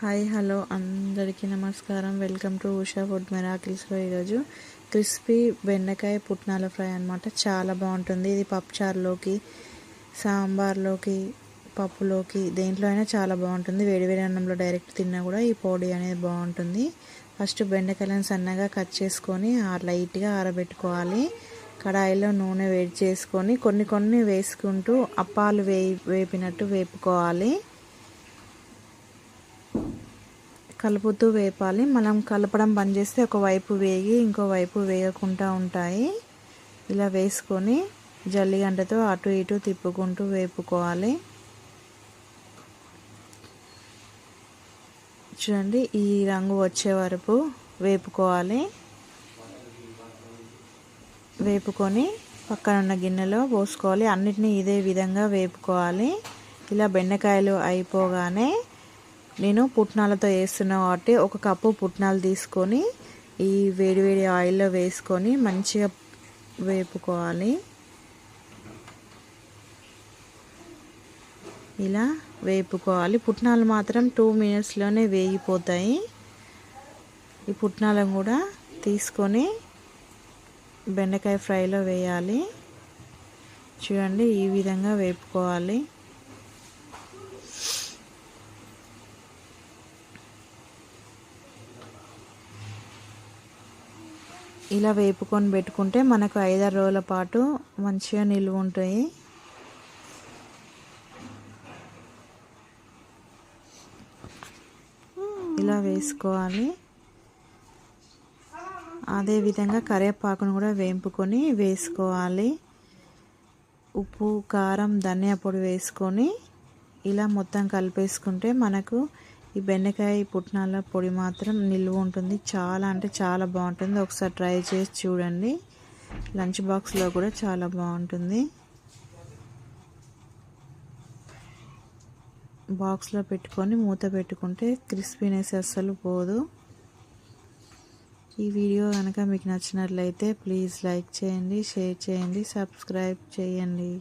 Hi hello అందరికీ నమస్కారం. Welcome to Usha food మిరాకిల్స్లో ఈరోజు క్రిస్పీ బెండకాయ పుట్నాల ఫ్రై అనమాట. చాలా బాగుంటుంది. ఇది పప్పుచారులోకి, సాంబార్లోకి, పప్పులోకి దేంట్లో అయినా చాలా బాగుంటుంది. వేడివేడి అన్నంలో డైరెక్ట్ తిన్నా కూడా ఈ పొడి అనేది బాగుంటుంది. ఫస్ట్ బెండకాయలను సన్నగా కట్ చేసుకొని లైట్గా ఆరబెట్టుకోవాలి. కడాయిలో నూనె వేడి చేసుకొని కొన్ని వేసుకుంటూ అప్పాలు వేపినట్టు వేపుకోవాలి. కలుపుతూ వేపాలి. మనం కలపడం బంద్ చేస్తే ఒకవైపు వేగి ఇంకోవైపు వేగకుండా ఉంటాయి. ఇలా వేసుకొని జల్లిగంటతో అటు ఇటు తిప్పుకుంటూ వేపుకోవాలి. చూడండి, ఈ రంగు వచ్చే వరకు వేపుకోవాలి. వేపుకొని పక్కన ఉన్న గిన్నెలో పోసుకోవాలి. అన్నిటినీ ఇదే విధంగా వేపుకోవాలి. ఇలా బెండకాయలు అయిపోగానే నేను పుట్నాలతో వేస్తున్నా కాబట్టి ఒక కప్పు పుట్నాలు తీసుకొని ఈ వేడివేడి ఆయిల్లో వేసుకొని మంచిగా వేపుకోవాలి. ఇలా వేపుకోవాలి. పుట్నాలు మాత్రం 2 మినిట్స్లోనే వేగిపోతాయి. ఈ పుట్నాలను కూడా తీసుకొని బెండకాయ ఫ్రైలో వేయాలి. చూడండి, ఈ విధంగా వేపుకోవాలి. ఇలా వేపుకొని పెట్టుకుంటే మనకు 5-6 రోజుల పాటు మంచిగా నిల్వ ఉంటాయి. ఇలా వేసుకోవాలి. అదేవిధంగా కరివేపాకును కూడా వేపుకొని వేసుకోవాలి. ఉప్పు, కారం, ధనియా పొడి వేసుకొని ఇలా మొత్తం కలిపేసుకుంటే మనకు ఈ బెండకాయ పుట్నాల పొడి మాత్రం నిల్వ ఉంటుంది. చాలా అంటే చాలా బాగుంటుంది. ఒకసారి ట్రై చేసి చూడండి. లంచ్ బాక్స్లో కూడా చాలా బాగుంటుంది. బాక్స్లో పెట్టుకొని మూత పెట్టుకుంటే క్రిస్పీనెస్ అస్సలు పోదు. ఈ వీడియో కనుక మీకు నచ్చినట్లయితే ప్లీజ్ లైక్ చేయండి, షేర్ చేయండి, సబ్స్క్రైబ్ చేయండి.